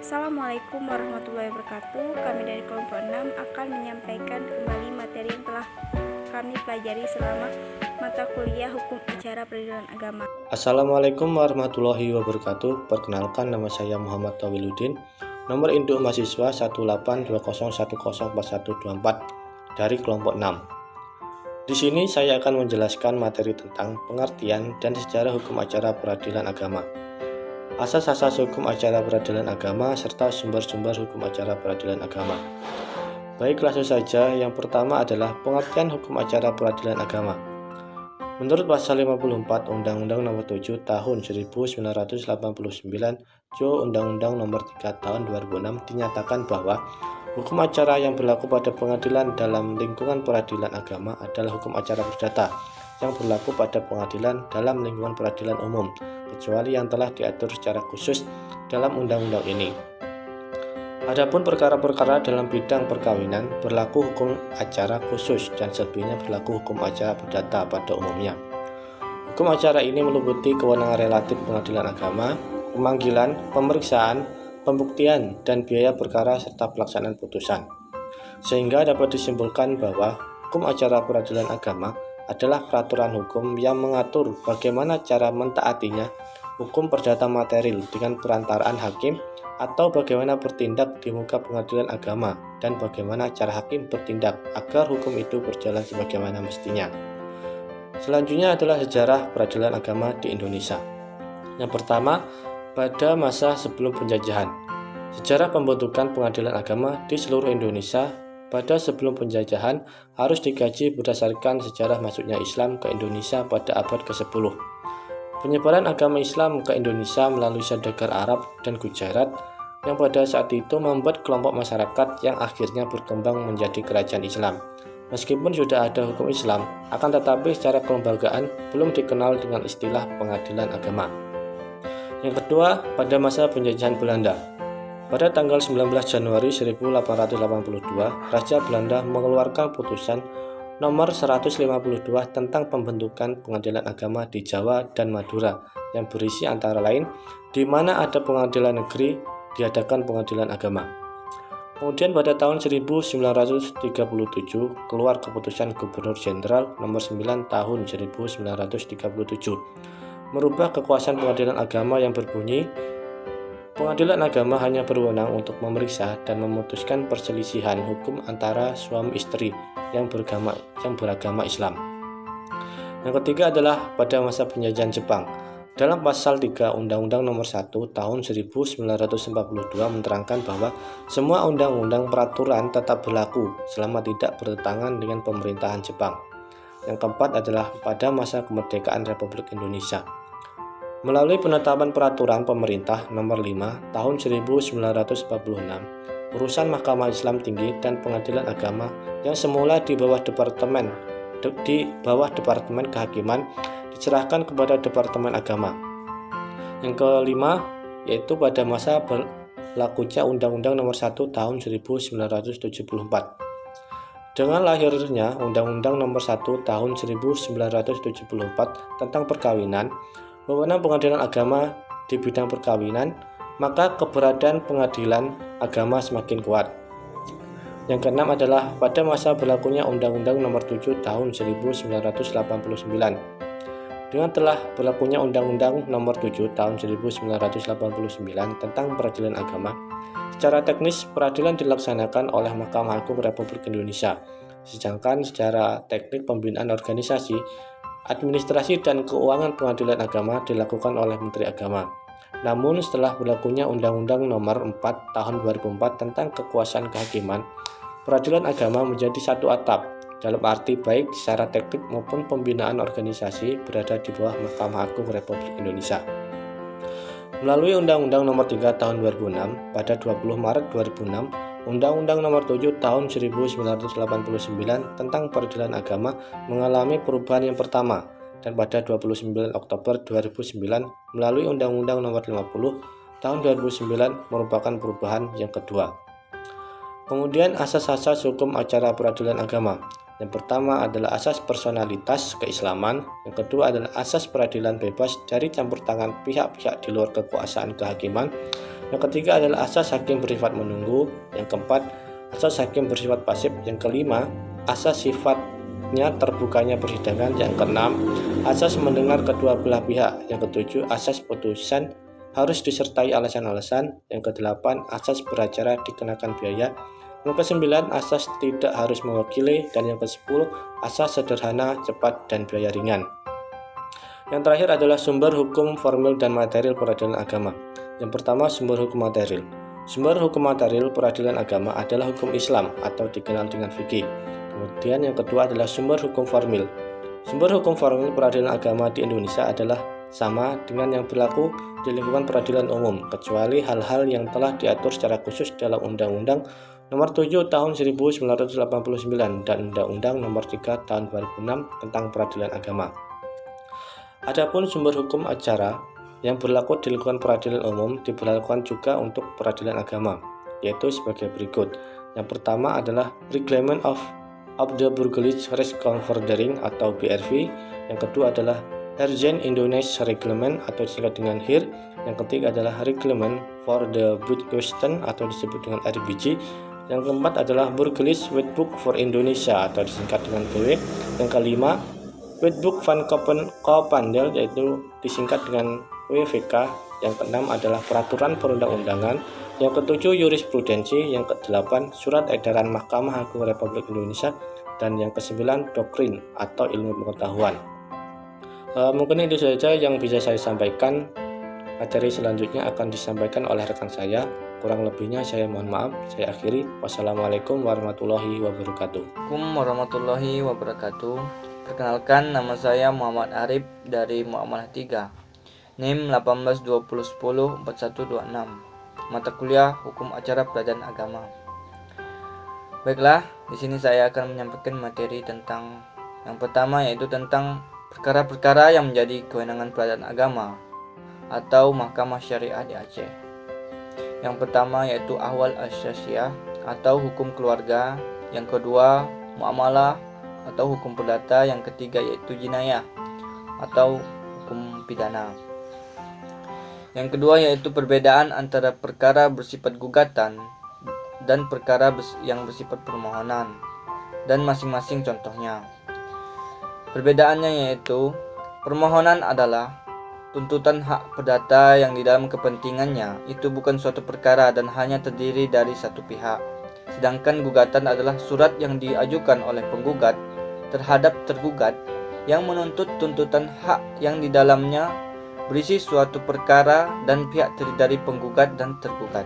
Assalamualaikum warahmatullahi wabarakatuh. Kami dari kelompok 6 akan menyampaikan kembali materi yang telah kami pelajari selama mata kuliah Hukum Acara Peradilan Agama. Assalamualaikum warahmatullahi wabarakatuh. Perkenalkan, nama saya Muhammad Tawiludin. Nomor induk mahasiswa 18201104124 dari kelompok 6. Di sini saya akan menjelaskan materi tentang pengertian dan sejarah hukum acara peradilan agama, asas-asas hukum acara peradilan agama, serta sumber-sumber hukum acara peradilan agama. Baik, langsung saja. Yang pertama adalah pengertian hukum acara peradilan agama. Menurut pasal 54 Undang-Undang Nomor 7 Tahun 1989 Jo Undang-Undang Nomor 3 Tahun 2006 dinyatakan bahwa hukum acara yang berlaku pada pengadilan dalam lingkungan peradilan agama adalah hukum acara perdata yang berlaku pada pengadilan dalam lingkungan peradilan umum, kecuali yang telah diatur secara khusus dalam undang-undang ini. Adapun perkara-perkara dalam bidang perkawinan berlaku hukum acara khusus dan selebihnya berlaku hukum acara perdata pada umumnya. Hukum acara ini meliputi kewenangan relatif pengadilan agama, pemanggilan, pemeriksaan, pembuktian, dan biaya perkara serta pelaksanaan putusan. Sehingga dapat disimpulkan bahwa hukum acara peradilan agama adalah peraturan hukum yang mengatur bagaimana cara mentaatinya hukum perdata material dengan perantaraan hakim, atau bagaimana bertindak di muka pengadilan agama dan bagaimana cara hakim bertindak agar hukum itu berjalan sebagaimana mestinya. Selanjutnya adalah sejarah peradilan agama di Indonesia. Yang pertama, pada masa sebelum penjajahan. Sejarah pembentukan pengadilan agama di seluruh Indonesia pada sebelum penjajahan harus dikaji berdasarkan sejarah masuknya Islam ke Indonesia pada abad ke-10. Penyebaran agama Islam ke Indonesia melalui saudagar Arab dan Gujarat yang pada saat itu membuat kelompok masyarakat yang akhirnya berkembang menjadi kerajaan Islam. Meskipun sudah ada hukum Islam, akan tetapi secara kelembagaan belum dikenal dengan istilah pengadilan agama. Yang kedua, pada masa penjajahan Belanda. Pada tanggal 19 Januari 1882, Raja Belanda mengeluarkan putusan nomor 152 tentang pembentukan pengadilan agama di Jawa dan Madura yang berisi antara lain di mana ada pengadilan negeri diadakan pengadilan agama. Kemudian pada tahun 1937 keluar keputusan Gubernur Jenderal nomor 9 tahun 1937 merubah kekuasaan pengadilan agama yang berbunyi, pengadilan agama hanya berwenang untuk memeriksa dan memutuskan perselisihan hukum antara suami istri yang beragama Islam. Yang ketiga adalah pada masa penjajahan Jepang. Dalam pasal 3 Undang-Undang Nomor 1 Tahun 1942 menerangkan bahwa semua undang-undang peraturan tetap berlaku selama tidak bertentangan dengan pemerintahan Jepang. Yang keempat adalah pada masa kemerdekaan Republik Indonesia. Melalui penetapan peraturan pemerintah nomor 5 tahun 1946, urusan Mahkamah Islam Tinggi dan Pengadilan Agama yang semula di bawah Departemen Kehakiman diserahkan kepada Departemen Agama. Yang kelima, yaitu pada masa berlakunya Undang-Undang Nomor 1 Tahun 1974. Dengan lahirnya Undang-Undang Nomor 1 Tahun 1974 tentang perkawinan, wewenang pengadilan agama di bidang perkawinan, maka keberadaan pengadilan agama semakin kuat. Yang keenam adalah pada masa berlakunya Undang-Undang Nomor 7 Tahun 1989. Dengan telah berlakunya Undang-Undang Nomor 7 Tahun 1989 tentang peradilan agama, secara teknis peradilan dilaksanakan oleh Mahkamah Agung Republik Indonesia, sedangkan secara teknik pembinaan organisasi, administrasi dan keuangan pengadilan agama dilakukan oleh Menteri Agama. Namun setelah berlakunya Undang-Undang Nomor 4 Tahun 2004 tentang kekuasaan kehakiman, peradilan agama menjadi satu atap, dalam arti baik secara teknik maupun pembinaan organisasi berada di bawah Mahkamah Agung Republik Indonesia. Melalui Undang-Undang Nomor 3 Tahun 2006, pada 20 Maret 2006, Undang-Undang Nomor 7 Tahun 1989 tentang peradilan agama mengalami perubahan yang pertama, dan pada 29 Oktober 2009 melalui Undang-Undang Nomor 50 Tahun 2009 merupakan perubahan yang kedua. Kemudian asas-asas hukum acara peradilan agama. Yang pertama adalah asas personalitas keislaman, yang kedua adalah asas peradilan bebas dari campur tangan pihak-pihak di luar kekuasaan kehakiman, yang ketiga adalah asas hakim bersifat menunggu, yang keempat asas hakim bersifat pasif, yang kelima asas sifatnya terbukanya persidangan, yang keenam asas mendengar kedua belah pihak, yang ketujuh asas putusan harus disertai alasan-alasan, yang kedelapan asas beracara dikenakan biaya, yang kesembilan asas tidak harus mewakili, dan yang kesepuluh asas sederhana, cepat, dan biaya ringan. Yang terakhir adalah sumber hukum formil dan material peradilan agama. Yang pertama, sumber hukum material. Sumber hukum material peradilan agama adalah hukum Islam atau dikenal dengan fikih. Kemudian yang kedua adalah sumber hukum formil. Sumber hukum formil peradilan agama di Indonesia adalah sama dengan yang berlaku di lingkungan peradilan umum, kecuali hal-hal yang telah diatur secara khusus dalam Undang-Undang Nomor 7 Tahun 1989 dan Undang-Undang Nomor 3 Tahun 2006 tentang Peradilan Agama. Adapun sumber hukum acara yang berlaku di lingkungan peradilan umum diberlakukan juga untuk peradilan agama, yaitu sebagai berikut. Yang pertama adalah Reglement of the Burgerlich Rechtsconverdering atau BRV. Yang kedua adalah Herzen Indonesia Reglement atau disingkat dengan HIR. Yang ketiga adalah Reglement for the Budgesten atau disebut dengan RBG. Yang keempat adalah Burgerlich Wetboek for Indonesia atau disingkat dengan BW. Yang kelima Wetboek van Koophandel yaitu disingkat dengan WVK. Yang keenam adalah peraturan perundang-undangan. Yang ketujuh jurisprudensi. Yang kedelapan surat edaran Mahkamah Agung Republik Indonesia. Dan yang kesembilan doktrin atau ilmu pengetahuan. Mungkin itu saja yang bisa saya sampaikan. Materi selanjutnya akan disampaikan oleh rekan saya. Kurang lebihnya saya mohon maaf. Saya akhiri. Wassalamualaikum warahmatullahi wabarakatuh. Assalamualaikum warahmatullahi wabarakatuh. Perkenalkan, nama saya Muhammad Arif dari Muamalah 3. NIM 1820104126. Mata kuliah Hukum Acara Peradilan Agama. Baiklah, di sini saya akan menyampaikan materi tentang yang pertama, yaitu tentang perkara-perkara yang menjadi kewenangan peradilan agama atau Mahkamah Syariah di Aceh. Yang pertama yaitu ahwal asyasiyah atau hukum keluarga, yang kedua muamalah atau hukum perdata, yang ketiga yaitu jinayah atau hukum pidana. Yang kedua yaitu perbedaan antara perkara bersifat gugatan dan perkara yang bersifat permohonan dan masing-masing contohnya. Perbedaannya yaitu permohonan adalah tuntutan hak perdata yang di dalam kepentingannya itu bukan suatu perkara dan hanya terdiri dari satu pihak. Sedangkan gugatan adalah surat yang diajukan oleh penggugat terhadap tergugat yang menuntut tuntutan hak yang di dalamnya berisi suatu perkara dan pihak terdiri dari penggugat dan tergugat.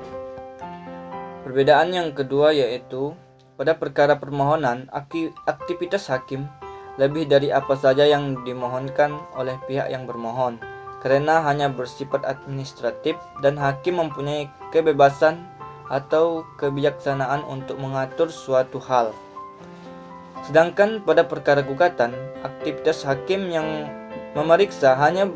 Perbedaan yang kedua yaitu pada perkara permohonan, aktivitas hakim lebih dari apa saja yang dimohonkan oleh pihak yang bermohon, karena hanya bersifat administratif dan hakim mempunyai kebebasan atau kebijaksanaan untuk mengatur suatu hal. Sedangkan pada perkara gugatan, aktivitas hakim yang memeriksa hanya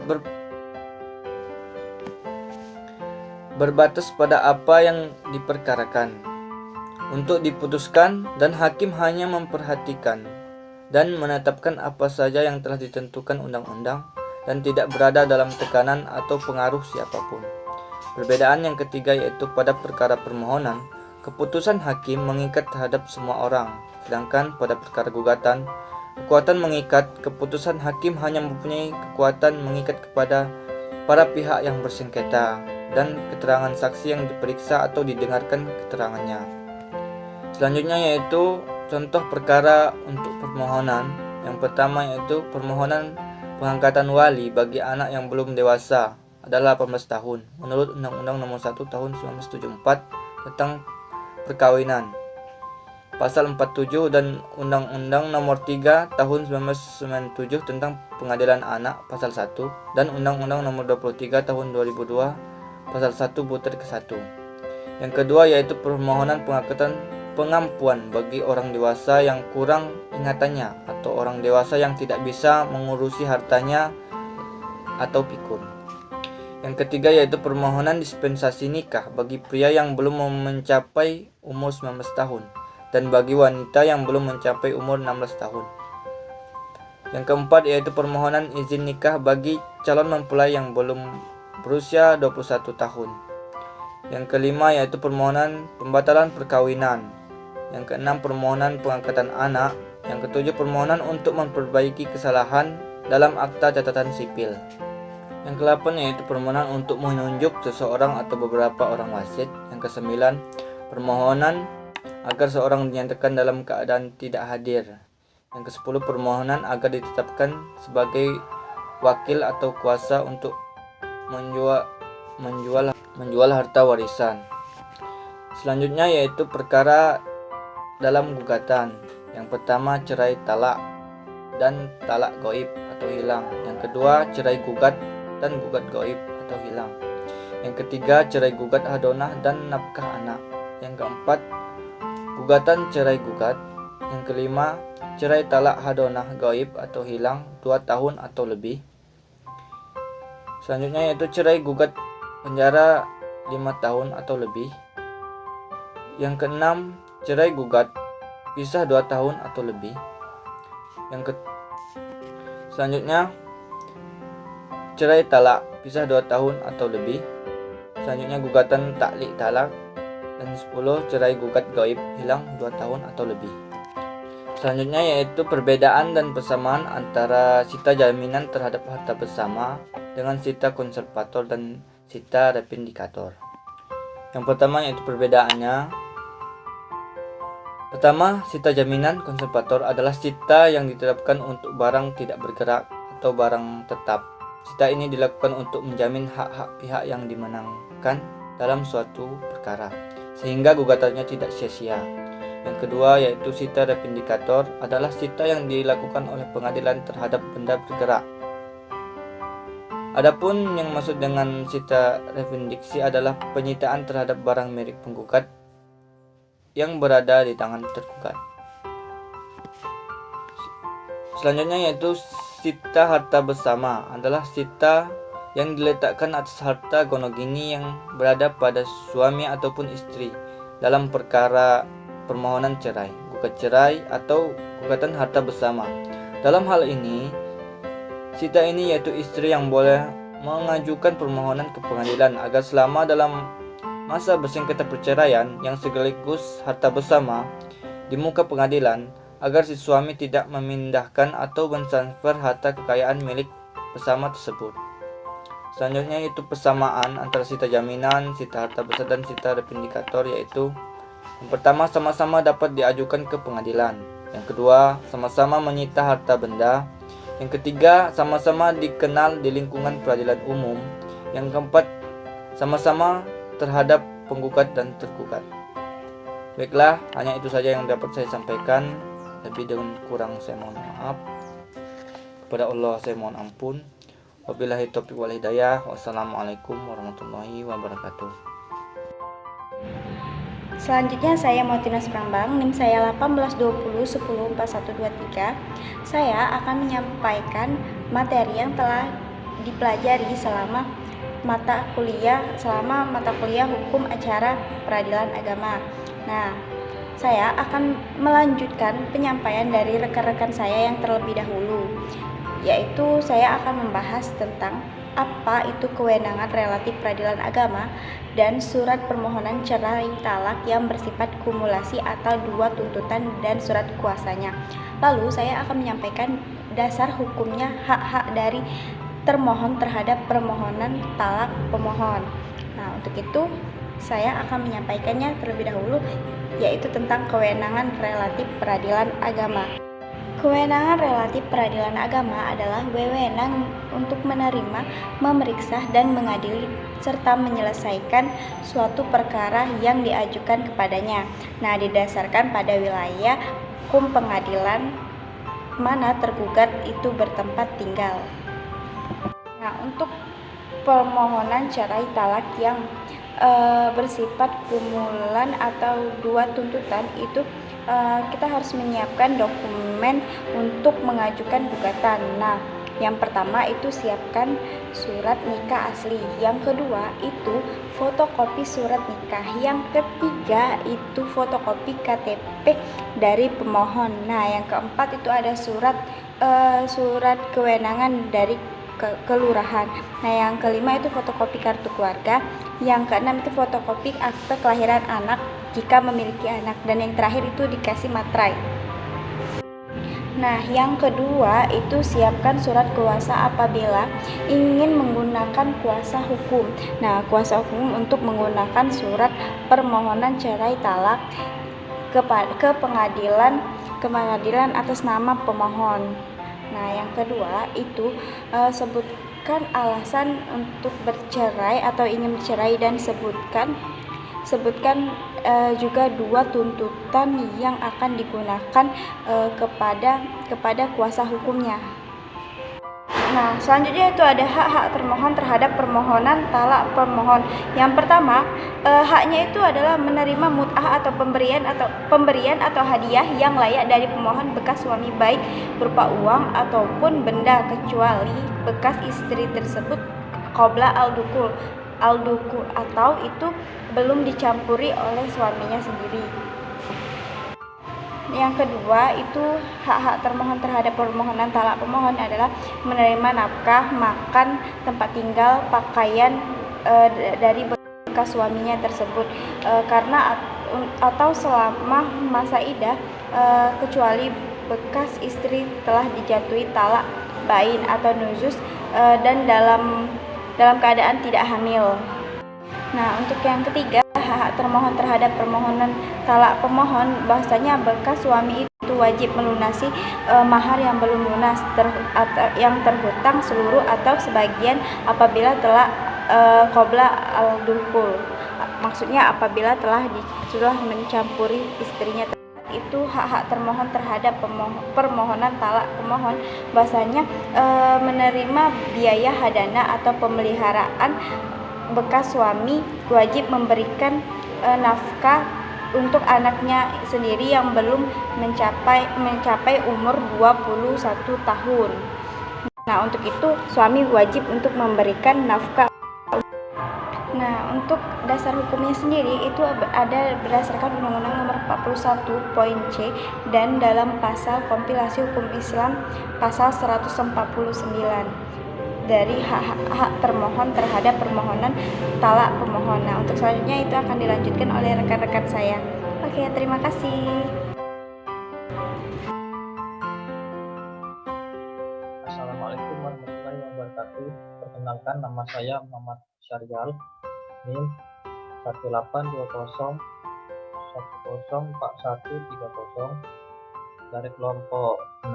berbatas pada apa yang diperkarakan untuk diputuskan, dan hakim hanya memperhatikan dan menetapkan apa saja yang telah ditentukan undang-undang dan tidak berada dalam tekanan atau pengaruh siapapun. Perbedaan yang ketiga yaitu pada perkara permohonan, keputusan hakim mengikat terhadap semua orang, sedangkan pada perkara gugatan, kekuatan mengikat keputusan hakim hanya mempunyai kekuatan mengikat kepada para pihak yang bersengketa dan keterangan saksi yang diperiksa atau didengarkan keterangannya. Selanjutnya yaitu contoh perkara untuk permohonan. Yang pertama yaitu permohonan pengangkatan wali bagi anak yang belum dewasa adalah 18 tahun menurut Undang-Undang Nomor 1 Tahun 1974 tentang perkawinan, Pasal 47, dan Undang-Undang Nomor 3 Tahun 1997 tentang Pengadilan Anak Pasal 1, dan Undang-Undang Nomor 23 Tahun 2002 Pasal 1 butir ke-1. Yang kedua yaitu permohonan pengampuan bagi orang dewasa yang kurang ingatannya atau orang dewasa yang tidak bisa mengurusi hartanya atau pikun. Yang ketiga yaitu permohonan dispensasi nikah bagi pria yang belum mencapai umur 19 tahun dan bagi wanita yang belum mencapai umur 16 tahun. Yang keempat yaitu permohonan izin nikah bagi calon mempelai yang belum berusia 21 tahun. Yang kelima yaitu permohonan pembatalan perkawinan. Yang keenam permohonan pengangkatan anak. Yang ketujuh permohonan untuk memperbaiki kesalahan dalam akta catatan sipil. Yang ke-8 yaitu permohonan untuk menunjuk seseorang atau beberapa orang wasit. Yang ke-9 permohonan agar seorang dinyatakan dalam keadaan tidak hadir. Yang ke-10 permohonan agar ditetapkan sebagai wakil atau kuasa untuk menjual harta warisan. Selanjutnya yaitu perkara dalam gugatan. Yang pertama cerai talak dan talak gaib atau hilang. Yang kedua cerai gugat dan gugat gaib atau hilang. Yang ketiga cerai gugat hadonah dan nafkah anak. Yang keempat gugatan cerai gugat. Yang kelima cerai talak hadonah gaib atau hilang 2 tahun atau lebih. Selanjutnya yaitu cerai gugat penjara 5 tahun atau lebih. Yang keenam cerai gugat pisah 2 tahun atau lebih. Selanjutnya cerai talak pisah 2 tahun atau lebih. Selanjutnya gugatan taklik talak. Dan 10 cerai gugat gaib hilang 2 tahun atau lebih. Selanjutnya yaitu perbedaan dan persamaan antara sita jaminan terhadap harta bersama dengan sita konservator dan sita repindikator. Yang pertama yaitu perbedaannya. Pertama, sita jaminan konservator adalah sita yang ditetapkan untuk barang tidak bergerak atau barang tetap. Sita ini dilakukan untuk menjamin hak-hak pihak yang dimenangkan dalam suatu perkara, sehingga gugatannya tidak sia-sia. Yang kedua yaitu sita repindikator adalah sita yang dilakukan oleh pengadilan terhadap benda bergerak. Adapun yang maksud dengan sita repindiksi adalah penyitaan terhadap barang milik penggugat yang berada di tangan tergugat. Selanjutnya yaitu sita harta bersama adalah sita yang diletakkan atas harta gonogini yang berada pada suami ataupun istri dalam perkara permohonan cerai, gugat cerai atau gugatan harta bersama. Dalam hal ini, sita ini yaitu istri yang boleh mengajukan permohonan ke pengadilan agar selama dalam masa bersengketa perceraian yang sekaligus harta bersama di muka pengadilan agar si suami tidak memindahkan atau mentransfer harta kekayaan milik bersama tersebut. Selanjutnya yaitu persamaan antara sita jaminan, sita harta bersama dan sita repindikator yaitu yang pertama sama-sama dapat diajukan ke pengadilan. Yang kedua sama-sama menyita harta benda. Yang ketiga sama-sama dikenal di lingkungan peradilan umum. Yang keempat sama-sama terhadap penggugat dan tergugat. Baiklah, hanya itu saja yang dapat saya sampaikan. Lebih dan kurang saya mohon maaf. Kepada Allah saya mohon ampun. Wabillahi taufiq wal hidayah. Wassalamualaikum warahmatullahi wabarakatuh. Selanjutnya saya Motinas Prambang, NIM saya 1820104123. Saya akan menyampaikan materi yang telah dipelajari selama mata kuliah Hukum Acara Peradilan Agama. Nah, saya akan melanjutkan penyampaian dari rekan-rekan saya yang terlebih dahulu, yaitu saya akan membahas tentang apa itu kewenangan relatif peradilan agama dan surat permohonan cerai talak yang bersifat kumulasi atau dua tuntutan dan surat kuasanya. Lalu saya akan menyampaikan dasar hukumnya hak-hak dari termohon terhadap permohonan talak pemohon. Nah, untuk itu saya akan menyampaikannya terlebih dahulu, yaitu tentang kewenangan relatif peradilan agama. Kewenangan relatif peradilan agama adalah wewenang untuk menerima, memeriksa, dan mengadili serta menyelesaikan suatu perkara yang diajukan kepadanya. Nah, didasarkan pada wilayah hukum pengadilan mana tergugat itu bertempat tinggal. Nah, untuk permohonan cerai talak yang bersifat kumulan atau dua tuntutan itu kita harus menyiapkan dokumen untuk mengajukan gugatan. Nah, Yang pertama itu siapkan surat nikah asli. Yang kedua itu fotokopi surat nikah. Yang ketiga itu fotokopi KTP dari pemohon. Nah, yang keempat itu ada surat kewenangan dari kelurahan. Nah, yang kelima itu fotokopi kartu keluarga. Yang keenam itu fotokopi akte kelahiran anak jika memiliki anak, dan yang terakhir itu dikasih materai. Nah, yang kedua itu siapkan surat kuasa apabila ingin menggunakan kuasa hukum. Nah, kuasa hukum untuk menggunakan surat permohonan cerai talak ke pengadilan atas nama pemohon. Nah, yang kedua itu sebutkan alasan untuk bercerai atau ingin bercerai, dan sebutkan juga dua tuntutan yang akan digunakan kepada kuasa hukumnya. Nah, selanjutnya itu ada hak-hak termohon terhadap permohonan talak pemohon. Yang pertama, haknya itu adalah menerima mut'ah atau pemberian atau hadiah yang layak dari pemohon bekas suami, baik berupa uang ataupun benda, kecuali bekas istri tersebut qabla al-dukul atau itu belum dicampuri oleh suaminya sendiri. Yang kedua itu hak-hak termohon terhadap permohonan talak pemohon adalah menerima nafkah, makan, tempat tinggal, pakaian dari bekas suaminya tersebut karena atau selama masa iddah, kecuali bekas istri telah dijatuhi talak bain atau nuzuz dan dalam keadaan tidak hamil. Nah, untuk yang ketiga, hak termohon terhadap permohonan talak pemohon, bahwasanya bekas suami itu wajib melunasi mahar yang belum lunas, yang terhutang seluruh atau sebagian apabila telah qabla al-dukul. Maksudnya apabila sudah mencampuri istrinya. Itu hak-hak termohon terhadap permohonan talak pemohon, bahwasanya menerima biaya hadana atau pemeliharaan bekas suami, wajib memberikan nafkah untuk anaknya sendiri yang belum mencapai umur 21 tahun. Nah, untuk itu suami wajib untuk memberikan nafkah. Nah, untuk dasar hukumnya sendiri itu ada berdasarkan Undang-Undang Nomor 41 Poin C dan dalam pasal kompilasi hukum Islam pasal 149 dari hak termohon terhadap permohonan talak pemohon. Nah, untuk selanjutnya itu akan dilanjutkan oleh rekan-rekan saya. Oke, terima kasih. Assalamualaikum warahmatullahi wabarakatuh. Perkenalkan, nama saya Muhammad Syarial, NIM 1820104130 dari kelompok 6.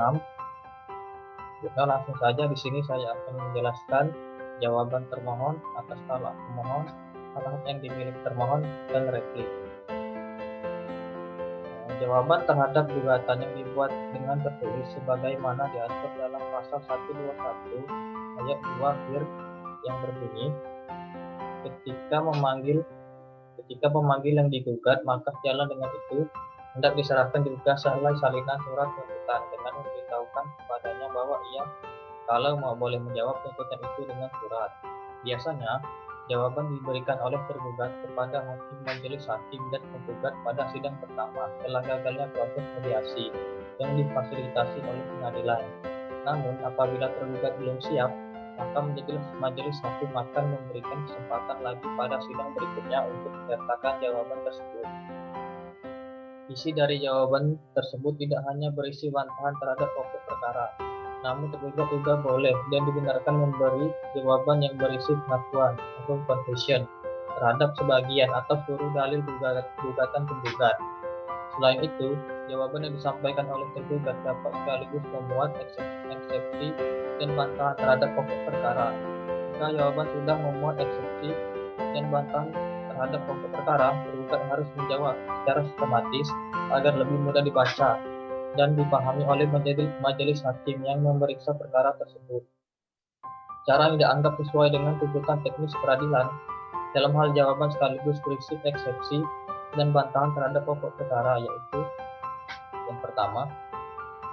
Kita langsung saja, di sini saya akan menjelaskan jawaban termohon atas talak pemohon, hak yang dimiliki termohon, dan replik. Jawaban terhadap gugatan yang dibuat dengan tertulis sebagaimana diatur dalam pasal 121 ayat 2 akhir yang berbunyi, ketika memanggil yang digugat, maka sejalan dengan itu hendak diserahkan juga salinan surat tuntutan dengan memberitahukan kepadanya bahwa ia kalau mau boleh menjawab tuntutan itu dengan surat. Biasanya jawaban diberikan oleh tergugat kepada majelis hakim dan penggugat pada sidang pertama setelah gagalnya proses mediasi yang difasilitasi oleh pengadilan. Namun apabila tergugat belum siap, maka majelis hakim akan memberikan kesempatan lagi pada sidang berikutnya untuk menyertakan jawaban tersebut. Isi dari jawaban tersebut tidak hanya berisi bantahan terhadap pokok perkara, namun tergugat juga boleh dan dibenarkan memberi jawaban yang berisi pengakuan atau confession terhadap sebagian atau seluruh dalil gugatan penggugat. Selain itu, jawaban yang disampaikan oleh tergugat dapat sekaligus memuat eksepsi dan bantahan terhadap pokok perkara. Jika jawaban sudah memuat eksepsi dan bantahan terhadap pokok perkara, tergugat harus menjawab secara sistematis agar lebih mudah dibaca dan dipahami oleh majelis hakim yang memeriksa perkara tersebut. Cara yang dianggap sesuai dengan tuntutan teknis peradilan dalam hal jawaban sekaligus berisi eksepsi dan bantahan terhadap pokok perkara, yaitu yang pertama,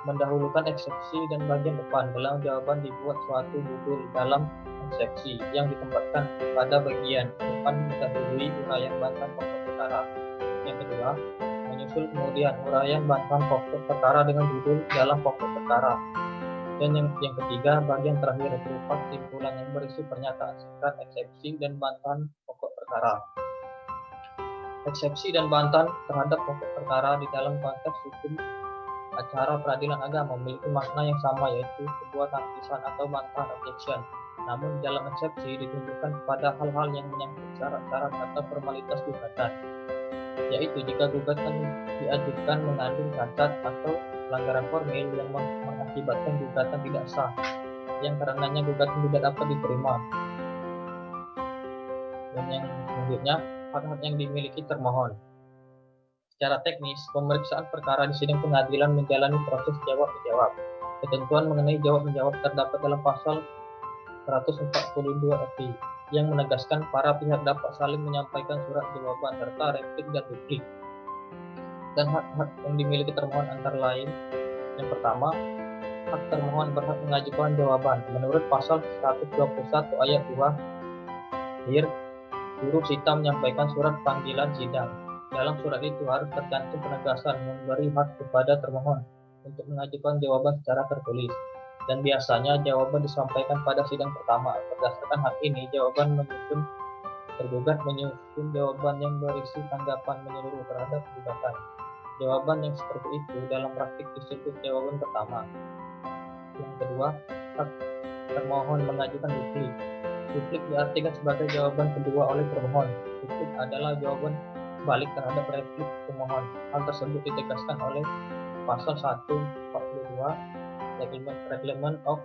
mendahulukan eksepsi dan bagian depan dalam jawaban dibuat suatu judul dalam eksepsi yang ditempatkan pada bagian depan mendahului uraian bantahan pokok perkara. Yang kedua, menyusul kemudian uraian bantahan pokok perkara dengan judul dalam pokok perkara. Dan yang ketiga, bagian terakhir berupa kesimpulan yang berisi pernyataan singkat eksepsi dan bantahan pokok perkara. Eksepsi dan bantahan terhadap pokok perkara di dalam konteks hukum acara peradilan agama memiliki makna yang sama, yaitu sebuah tangkisan atau bantahan objection. Namun dalam eksepsi ditunjukkan pada hal-hal yang menyangkut syarat-syarat atau formalitas gugatan, yaitu jika gugatan diajukan mengandung cacat atau pelanggaran formil yang mengakibatkan gugatan tidak sah, yang karenanya gugatan tidak dapat diterima. Dan yang selanjutnya, hak-hak yang dimiliki termohon. Secara teknis, pemeriksaan perkara di sidang pengadilan menjalani proses jawab-menjawab. Ketentuan mengenai jawab-menjawab terdapat dalam pasal 142 FI yang menegaskan para pihak dapat saling menyampaikan surat jawaban serta replik dan duplik. Dan hak-hak yang dimiliki termohon antara lain: yang pertama, hak termohon berhak mengajukan jawaban menurut pasal 121 ayat 2 suruh sita menyampaikan surat panggilan sidang. Dalam surat itu harus tercantum penegasan memberi hak kepada termohon untuk mengajukan jawaban secara tertulis, dan biasanya jawaban disampaikan pada sidang pertama. Berdasarkan hak ini, jawaban tergugat menyusun jawaban yang berisi tanggapan menyeluruh terhadap gugatan. Jawaban yang seperti itu dalam praktik disebut jawaban pertama. Yang kedua, hak termohon mengajukan duplik. Duplik diartikan sebagai jawaban kedua oleh termohon. Duplik adalah jawaban balik terhadap replik pemohon. Hal tersebut ditegaskan oleh pasal 142 Reglement of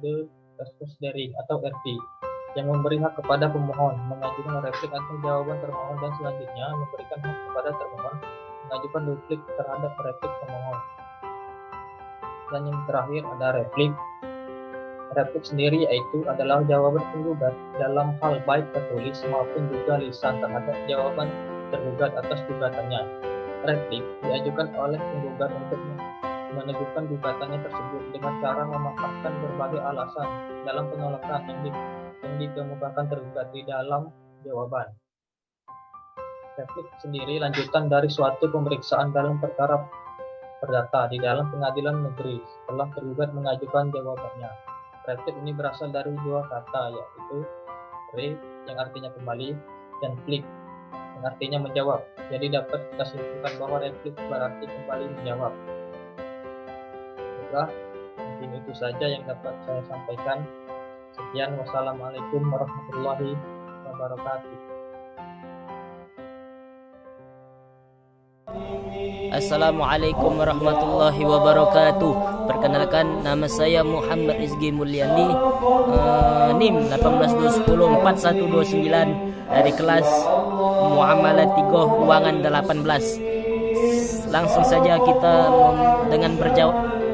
the Respondery atau RT yang memberi hak kepada pemohon mengajukan replik atau jawaban termohon, dan selanjutnya memberikan hak kepada termohon mengajukan duplik terhadap replik pemohon. Dan yang terakhir ada replik. Replik sendiri yaitu adalah jawaban penggugat dalam hal baik tertulis maupun juga lisan terhadap jawaban tergugat atas gugatannya. Replik diajukan oleh penggugat untuk meneguhkan gugatannya tersebut dengan cara memaparkan berbagai alasan dalam penolakan yang dikemukakan tergugat di dalam jawaban. Replik sendiri lanjutan dari suatu pemeriksaan dalam perkara perdata di dalam pengadilan negeri setelah tergugat mengajukan jawabannya. Replik ini berasal dari dua kata, yaitu re yang artinya kembali dan plik yang artinya menjawab. Jadi dapat kita simpulkan bahwa replik berarti kembali menjawab. Baiklah, mungkin itu saja yang dapat saya sampaikan. Sekian, wassalamualaikum warahmatullahi wabarakatuh. Assalamualaikum warahmatullahi wabarakatuh. Perkenalkan, nama saya Muhammad Rizky Mulyani, NIM 182104129 dari kelas Muamalah 3 Ruangan 18. Langsung saja kita dengan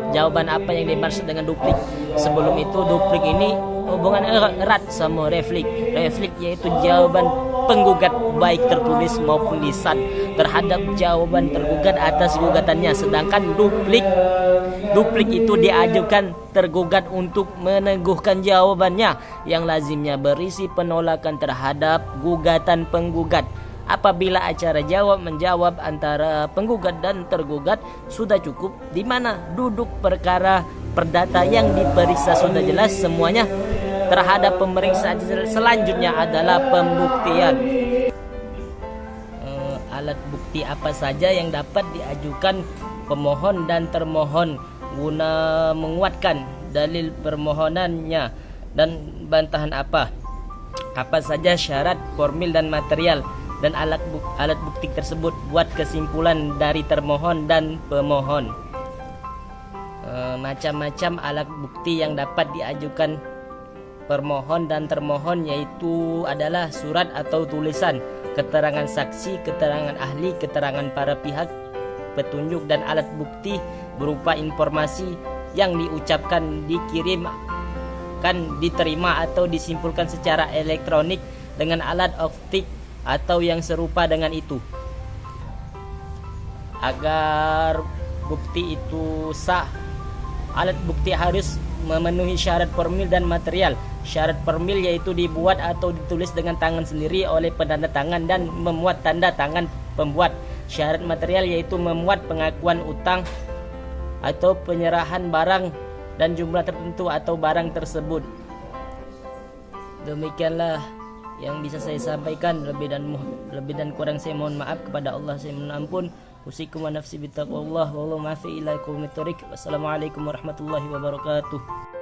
jawaban apa yang dimaksud dengan duplik. Sebelum itu, duplik ini hubungannya erat sama replik. Replik yaitu jawaban penggugat baik tertulis maupun lisan terhadap jawaban tergugat atas gugatannya, sedangkan duplik itu diajukan tergugat untuk meneguhkan jawabannya yang lazimnya berisi penolakan terhadap gugatan penggugat. Apabila acara jawab menjawab antara penggugat dan tergugat sudah cukup, di mana duduk perkara perdata yang diperiksa sudah jelas semuanya, terhadap pemeriksaan selanjutnya adalah pembuktian. Alat bukti apa saja yang dapat diajukan pemohon dan termohon guna menguatkan dalil permohonannya, dan bantahan apa saja syarat formil dan material dan alat bukti tersebut. Buat kesimpulan dari termohon dan pemohon. Macam-macam alat bukti yang dapat diajukan permohon dan termohon yaitu adalah surat atau tulisan, keterangan saksi, keterangan ahli, keterangan para pihak, petunjuk, dan alat bukti berupa informasi yang diucapkan, dikirimkan, diterima atau disimpulkan secara elektronik dengan alat optik atau yang serupa dengan itu. Agar bukti itu sah. Alat bukti harus memenuhi syarat formil dan material. Syarat formil yaitu dibuat atau ditulis dengan tangan sendiri oleh penanda tangan dan memuat tanda tangan pembuat. Syarat material yaitu memuat pengakuan utang atau penyerahan barang dan jumlah tertentu atau barang tersebut. Demikianlah yang bisa saya sampaikan. Lebih dan kurang saya mohon maaf. Kepada Allah saya mohon ampun. Usikum wa nafsi bittaqwallah wallahu maafi ila yaumit thoriq. Wassalamualaikum warahmatullahi wabarakatuh.